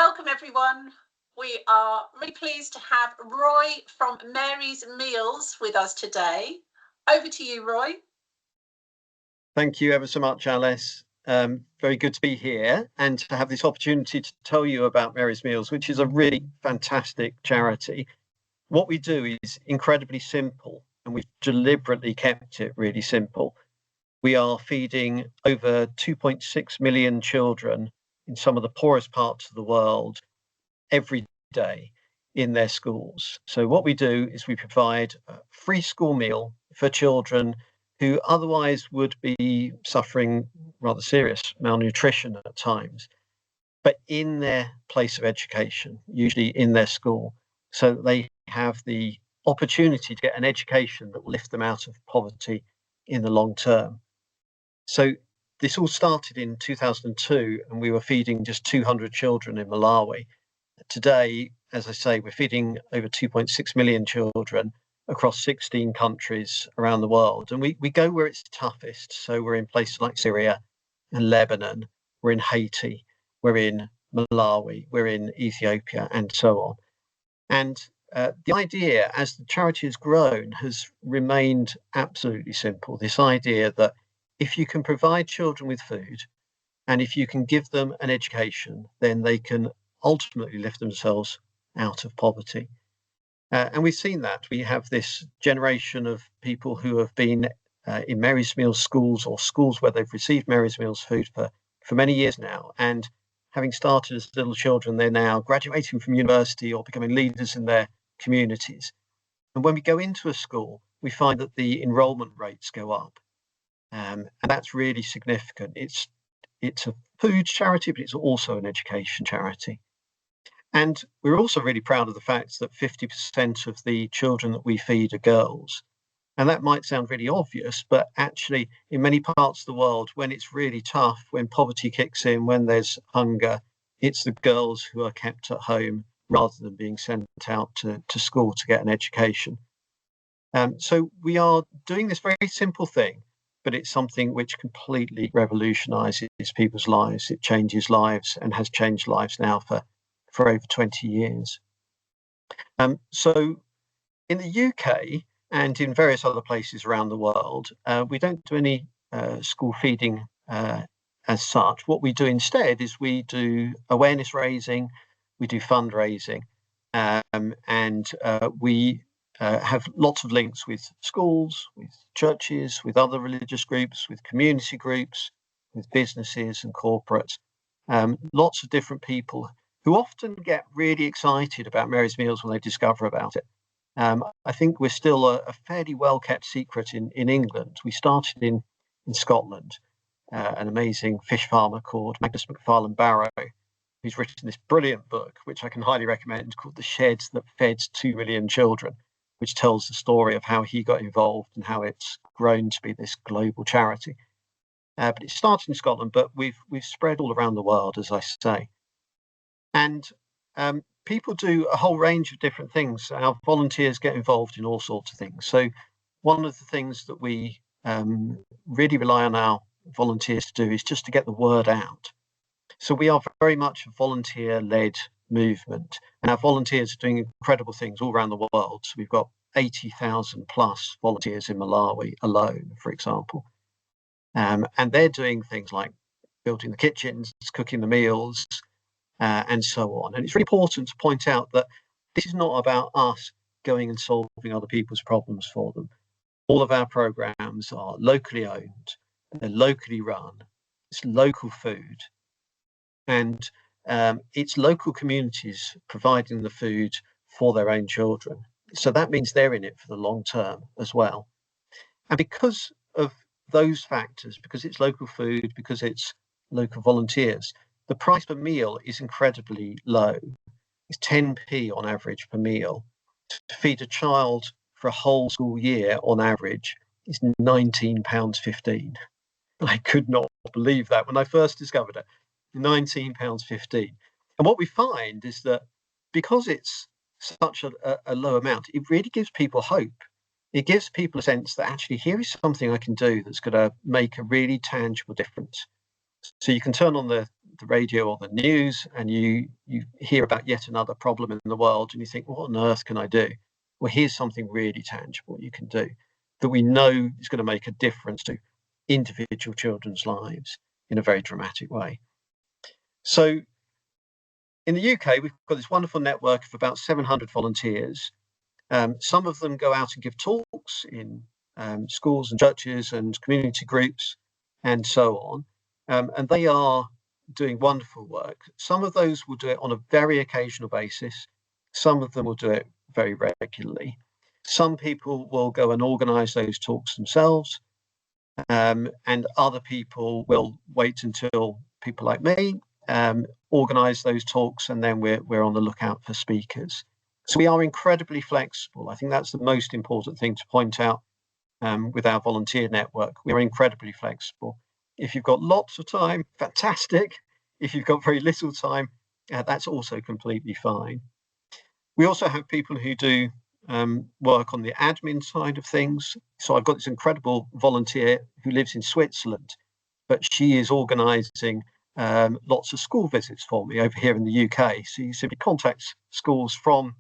welcome everyone. We are really pleased to have Roy from Mary's Meals with us today. Over to you, Roy. Thank you ever so much, Alice. Very good to be here and to have this opportunity to tell you about Mary's Meals, which is a really fantastic charity. What we do is incredibly simple, and we've deliberately kept it really simple. We are feeding over 2.6 million children in some of the poorest parts of the world every day in their schools. So what we do is we provide a free school meal for children who otherwise would be suffering rather serious malnutrition at times, but in their place of education, usually in their school, so that they have the opportunity to get an education that will lift them out of poverty in the long term. So this all started in 2002, and we were feeding just 200 children in Malawi. Today, as I say, we're feeding over 2.6 million children across 16 countries around the world. And we go where it's toughest. So we're in places like Syria and Lebanon, we're in Haiti, we're in Malawi, we're in Ethiopia, and so on. And the idea, as the charity has grown, has remained absolutely simple. This idea that if you can provide children with food, and if you can give them an education, then they can ultimately lift themselves out of poverty. And we've seen that. We have this generation of people who have been in Mary's Meals schools, or schools where they've received Mary's Meals food for many years now. And having started as little children, they're now graduating from university or becoming leaders in their communities. And when we go into a school, we find that the enrollment rates go up. And that's really significant. It's a food charity, but it's also an education charity. And we're also really proud of the fact that 50% of the children that we feed are girls. And that might sound really obvious, but actually in many parts of the world, when it's really tough, when poverty kicks in, when there's hunger, it's the girls who are kept at home rather than being sent out to school to get an education. So we are doing this very simple thing, but it's something which completely revolutionizes people's lives. It changes lives and has changed lives now for over 20 years. So in the UK and in various other places around the world, we don't do any school feeding as such. What we do instead is we do awareness raising, we do fundraising, and we have lots of links with schools, with churches, with other religious groups, with community groups, with businesses and corporates, lots of different people who often get really excited about Mary's Meals when they discover about it. I think we're still a fairly well-kept secret in England. We started in Scotland, an amazing fish farmer called Magnus MacFarlane Barrow, who's written this brilliant book, which I can highly recommend, called The Sheds That Fed 2 Million Children, which tells the story of how he got involved and how it's grown to be this global charity. But it started in Scotland, but we've spread all around the world, as I say. And people do a whole range of different things. Our volunteers get involved in all sorts of things. So one of the things that we really rely on our volunteers to do is just to get the word out. So we are very much a volunteer-led movement, and our volunteers are doing incredible things all around the world. So we've got 80,000 plus volunteers in Malawi alone, for example. And they're doing things like building the kitchens, cooking the meals, and so on. And it's really important to point out that this is not about us going and solving other people's problems for them. All of our programs are locally owned, they're locally run, it's local food, and it's local communities providing the food for their own children. So that means they're in it for the long term as well. And because of those factors, because it's local food, because it's local volunteers, the price per meal is incredibly low. It's 10p on average per meal. To feed a child for a whole school year on average is £19.15. I could not believe that when I first discovered it. £19.15. And what we find is that because it's such a low amount, it really gives people hope. It gives people a sense that actually here is something I can do that's going to make a really tangible difference. So you can turn on the the radio or the news, and you hear about yet another problem in the world, and you think, what on earth can I do? Well, here's something really tangible you can do that we know is going to make a difference to individual children's lives in a very dramatic way. So in the UK, we've got this wonderful network of about 700 volunteers. Some of them go out and give talks in schools and churches and community groups and so on. And they are doing wonderful work. Some of those will do it on a very occasional basis. Some of them will do it very regularly. Some people will go and organise those talks themselves. And other people will wait until people like me organise those talks, and then we're on the lookout for speakers. So we are incredibly flexible. I think that's the most important thing to point out with our volunteer network. We're incredibly flexible. If you've got lots of time, fantastic. If you've got very little time, that's also completely fine. We also have people who do work on the admin side of things. So I've got this incredible volunteer who lives in Switzerland, but she is organising lots of school visits for me over here in the UK. So you simply contact schools from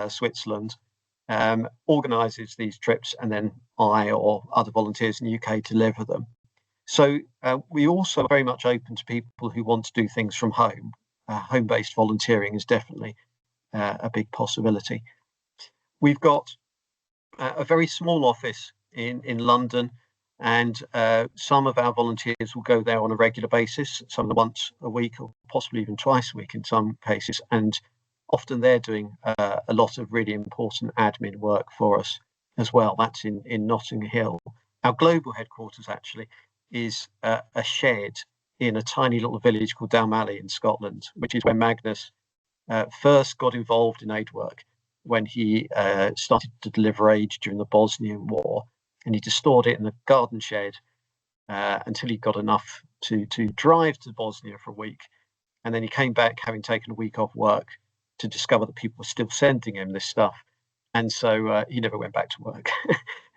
Switzerland, organises these trips, and then I or other volunteers in the UK deliver them. So we also are very much open to people who want to do things from home. Home-based volunteering is definitely a big possibility. We've got a very small office in London, and some of our volunteers will go there on a regular basis, some of them once a week or possibly even twice a week in some cases, and often they're doing a lot of really important admin work for us as well. That's in Notting Hill. Our global headquarters actually is a shed in a tiny little village called Dalmally in Scotland, which is where Magnus first got involved in aid work when he started to deliver aid during the Bosnian War, and he just stored it in the garden shed until he got enough to drive to Bosnia for a week, and then he came back having taken a week off work to discover that people were still sending him this stuff, and so he never went back to work,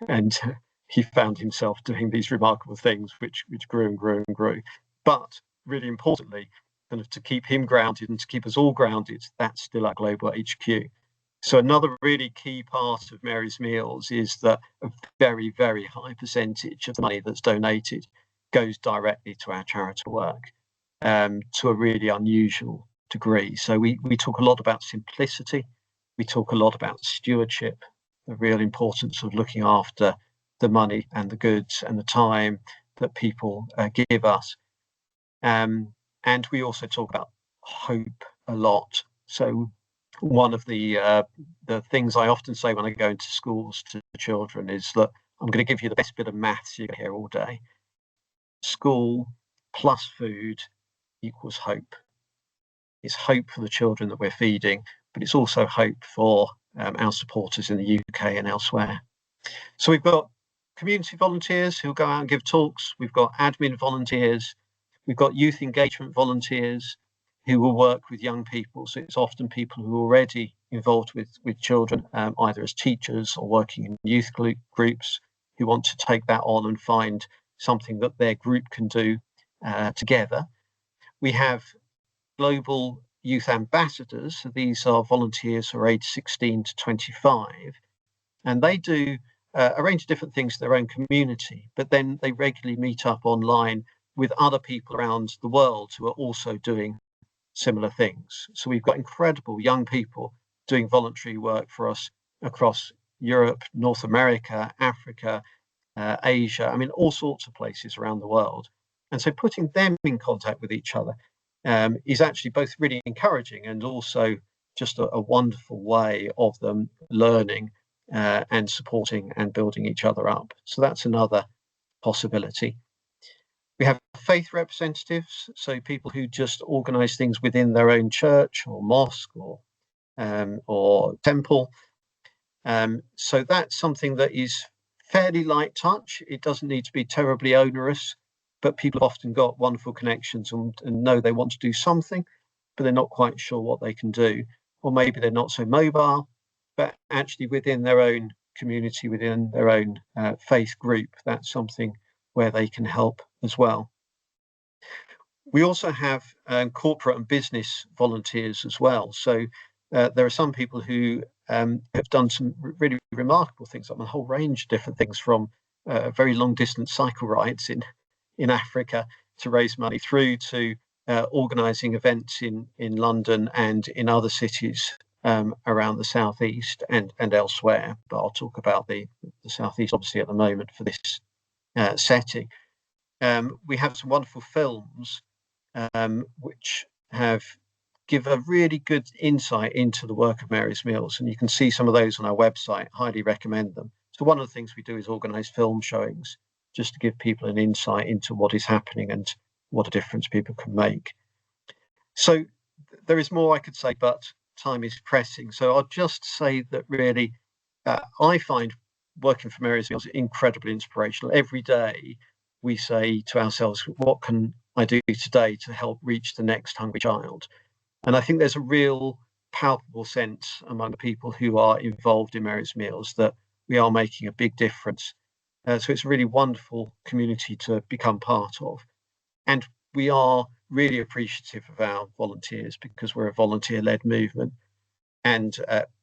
and he found himself doing these remarkable things which grew and grew and grew. But really importantly, kind of to keep him grounded and to keep us all grounded, that's still our global HQ. So another really key part of Mary's Meals is that a very, very high percentage of the money that's donated goes directly to our charitable work, to a really unusual degree. So we talk a lot about simplicity. We talk a lot about stewardship, the real importance of looking after the money and the goods and the time that people give us. And we also talk about hope a lot. So one of the things I often say when I go into schools to children is that I'm going to give you the best bit of maths you're going to hear all day. School plus food equals hope. It's hope for the children that we're feeding, but it's also hope for our supporters in the UK and elsewhere. So we've got community volunteers who go out and give talks. We've got admin volunteers. We've got youth engagement volunteers who will work with young people. So it's often people who are already involved with children, either as teachers or working in youth groups, who want to take that on and find something that their group can do together. We have global youth ambassadors. So these are volunteers who are aged 16 to 25, and they do a range of different things to their own community, but then they regularly meet up online with other people around the world who are also doing similar things. So we've got incredible young people doing voluntary work for us across Europe, North America, Africa, Asia, I mean, all sorts of places around the world. And so putting them in contact with each other is actually both really encouraging and also just a wonderful way of them learning and supporting and building each other up. So that's another possibility. We have faith representatives, so people who just organise things within their own church or mosque or temple. So that's something that is fairly light touch. It doesn't need to be terribly onerous, but people have often got wonderful connections and know they want to do something, but they're not quite sure what they can do. Or maybe they're not so mobile, but actually within their own community, within their own faith group, that's something where they can help as well. We also have corporate and business volunteers as well. So there are some people who have done some really remarkable things, like a whole range of different things, from very long distance cycle rides in Africa to raise money, through to organising events in London and in other cities around the southeast and elsewhere. But I'll talk about the southeast obviously at the moment for this setting. We have some wonderful films which have give a really good insight into the work of Mary's Meals, and you can see some of those on our website. Highly recommend them. So one of the things we do is organise film showings, just to give people an insight into what is happening and what a difference people can make. So there is more I could say, but time is pressing. So I'll just say that really, I find working for Mary's Meals incredibly inspirational. Every day we say to ourselves, what can I do today to help reach the next hungry child? And I think there's a real palpable sense among the people who are involved in Mary's Meals that we are making a big difference. So it's a really wonderful community to become part of. And we are really appreciative of our volunteers, because we're a volunteer-led movement. And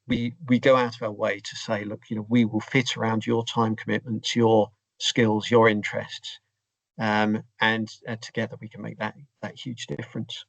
we go out of our way to say, look, we will fit around your time commitments, your skills, your interests. And together we can make that huge difference.